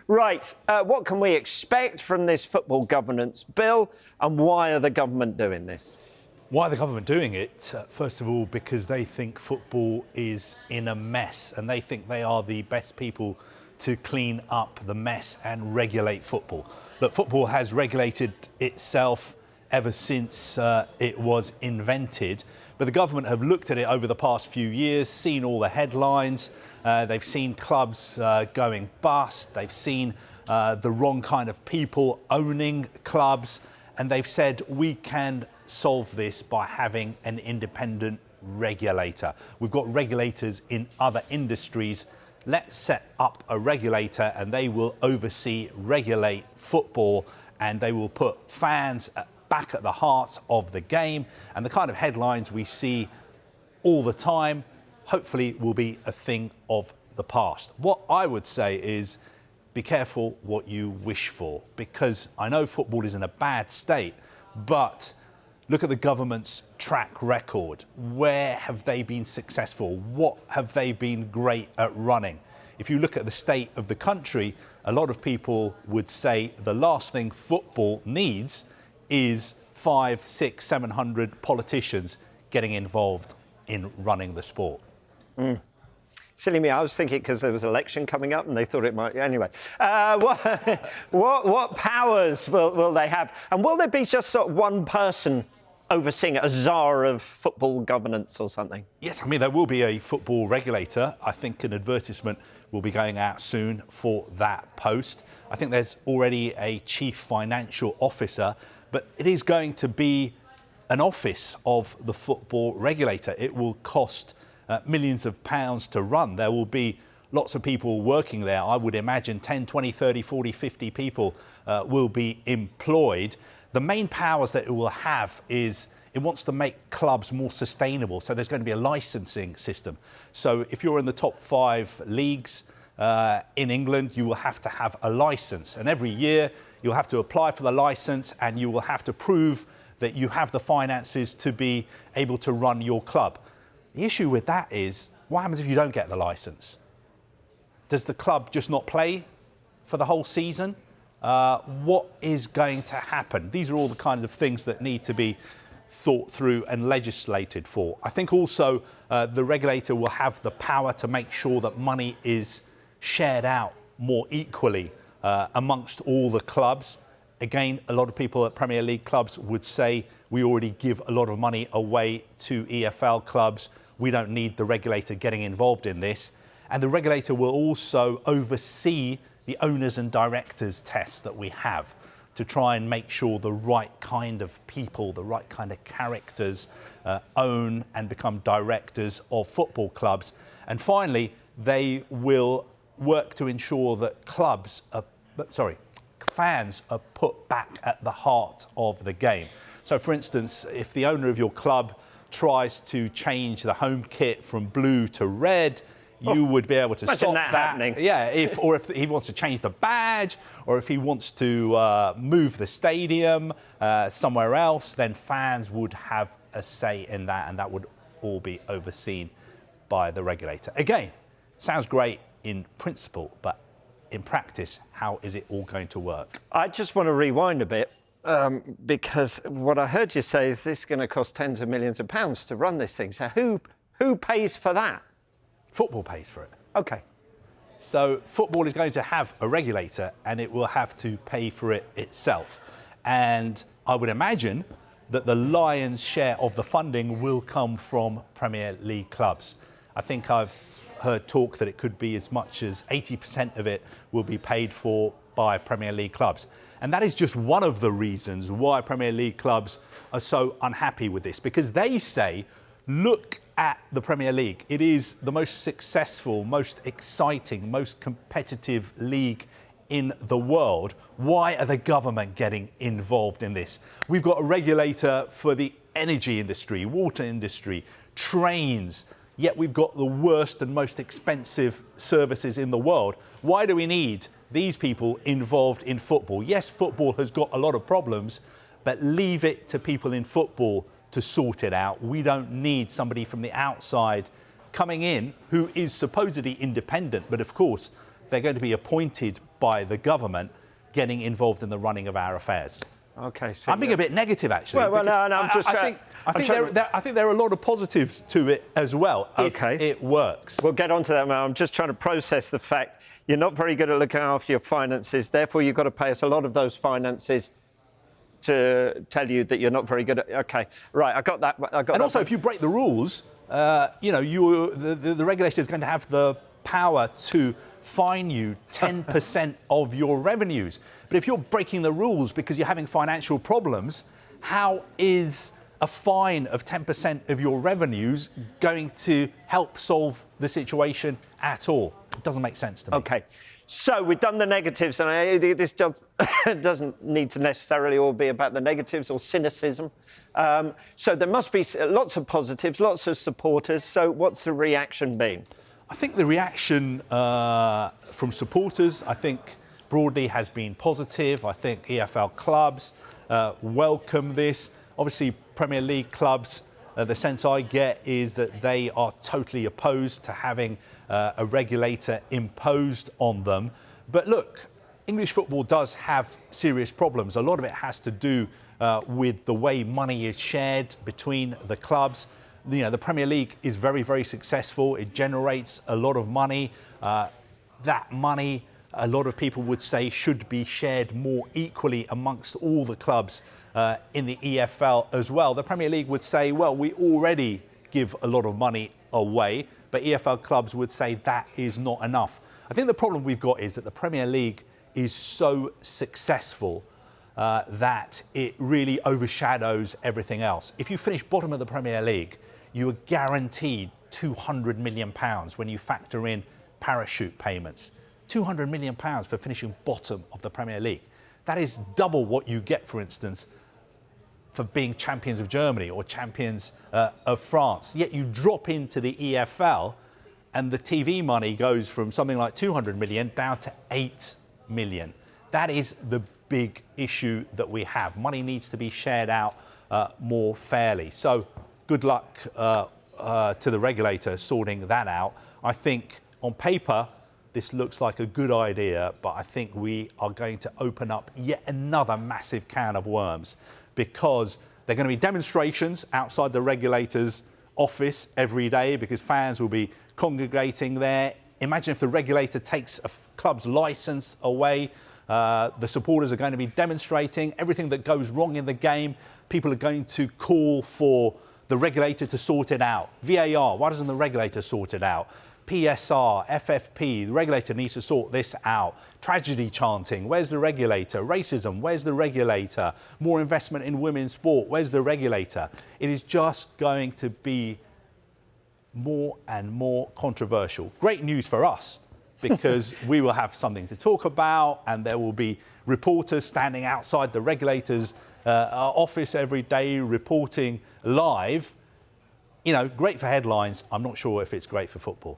Right, what can we expect from this football governance bill, and why are the government doing this? Why are the government doing it? First of all, because they think football is in a mess and they think they are the best people to clean up the mess and regulate football. Look, football has regulated itself ever since it was invented, but the government have looked at it over the past few years, seen all the headlines, they've seen clubs going bust, they've seen the wrong kind of people owning clubs, and they've said we can solve this by having an independent regulator. We've got regulators in other industries. Let's set up a regulator and they will oversee, regulate football, and they will put fans back at the heart of the game. And the kind of headlines we see all the time, hopefully will be a thing of the past. What I would say is be careful what you wish for, because I know football is in a bad state, but look at the government's track record. Where have they been successful? What have they been great at running? If you look at the state of the country, a lot of people would say the last thing football needs is 500, 600, 700 politicians getting involved in running the sport. Silly me, I was thinking because there was an election coming up and they thought it might... Anyway, what powers will they have? And will there be just sort of one person overseeing it, a czar of football governance or something? Yes, I mean, there will be a football regulator. I think an advertisement will be going out soon for that post. I think there's already a chief financial officer, but it is going to be an office of the football regulator. It will cost millions of pounds to run. There will be lots of people working there. I would imagine 10, 20, 30, 40, 50 people will be employed. The main powers that it will have is it wants to make clubs more sustainable. So there's going to be a licensing system. So if you're in the top 5 leagues in England, you will have to have a license. And every year you'll have to apply for the license and you will have to prove that you have the finances to be able to run your club. The issue with that is, what happens if you don't get the license? Does the club just not play for the whole season? What is going to happen? These are all the kind of things that need to be thought through and legislated for. I think also the regulator will have the power to make sure that money is shared out more equally amongst all the clubs. Again, a lot of people at Premier League clubs would say we already give a lot of money away to EFL clubs. We don't need the regulator getting involved in this. And the regulator will also oversee the owners and directors tests that we have to try and make sure the right kind of people, the right kind of characters own and become directors of football clubs. And finally, they will work to ensure that fans are put back at the heart of the game. So, for instance, if the owner of your club tries to change the home kit from blue to red, you would be able to stop that happening. Yeah, if he wants to change the badge, or if he wants to move the stadium somewhere else, then fans would have a say in that, and that would all be overseen by the regulator. Again, sounds great in principle, but in practice, how is it all going to work? I just want to rewind a bit, because what I heard you say is this is going to cost tens of millions of pounds to run this thing. So who pays for that? Football pays for it. OK. So football is going to have a regulator and it will have to pay for it itself. And I would imagine that the lion's share of the funding will come from Premier League clubs. I think I've heard talk that it could be as much as 80% of it will be paid for by Premier League clubs. And that is just one of the reasons why Premier League clubs are so unhappy with this, because they say, look at the Premier League. It is the most successful, most exciting, most competitive league in the world. Why are the government getting involved in this? We've got a regulator for the energy industry, water industry, trains, yet we've got the worst and most expensive services in the world. Why do we need these people involved in football? Yes, football has got a lot of problems, but leave it to people in football to sort it out. We don't need somebody from the outside coming in who is supposedly independent, but of course they're going to be appointed by the government getting involved in the running of our affairs. Okay, so I'm being a bit negative, actually. Well, no, I'm just I think there are a lot of positives to it as well, if it works. We'll get onto that now. I'm just trying to process the fact you're not very good at looking after your finances. Therefore, you've got to pay us a lot of those finances to tell you that you're not very good at. Okay, right. I got that. And also, if you break the rules, the regulator is going to have the power to fine you 10% of your revenues. But if you're breaking the rules because you're having financial problems, how is a fine of 10% of your revenues going to help solve the situation at all? It doesn't make sense to me. Okay. So we've done the negatives, and this doesn't need to necessarily all be about the negatives or cynicism. So there must be lots of positives, lots of supporters. So what's the reaction been? I think the reaction from supporters, I think, broadly has been positive. I think EFL clubs welcome this. Obviously, Premier League clubs, the sense I get is that they are totally opposed to having a regulator imposed on them. But look, English football does have serious problems. A lot of it has to do with the way money is shared between the clubs. The Premier League is very, very successful. It generates a lot of money. That money, a lot of people would say, should be shared more equally amongst all the clubs in the EFL as well. The Premier League would say, well, we already give a lot of money away, but EFL clubs would say that is not enough. I think the problem we've got is that the Premier League is so successful that it really overshadows everything else. If you finish bottom of the Premier League, you are guaranteed £200 million when you factor in parachute payments. £200 million for finishing bottom of the Premier League. That is double what you get, for instance, for being champions of Germany or champions of France. Yet you drop into the EFL and the TV money goes from something like 200 million down to 8 million. That is the big issue that we have. Money needs to be shared out more fairly. So good luck to the regulator sorting that out. I think on paper, this looks like a good idea, but I think we are going to open up yet another massive can of worms, because there are going to be demonstrations outside the regulator's office every day because fans will be congregating there. Imagine if the regulator takes a club's licence away. The supporters are going to be demonstrating everything that goes wrong in the game. People are going to call for the regulator to sort it out. VAR, why doesn't the regulator sort it out? PSR, FFP, the regulator needs to sort this out. Tragedy chanting, where's the regulator? Racism, where's the regulator? More investment in women's sport, where's the regulator? It is just going to be more and more controversial. Great news for us, because we will have something to talk about, and there will be reporters standing outside the regulator's office every day reporting live. Great for headlines. I'm not sure if it's great for football.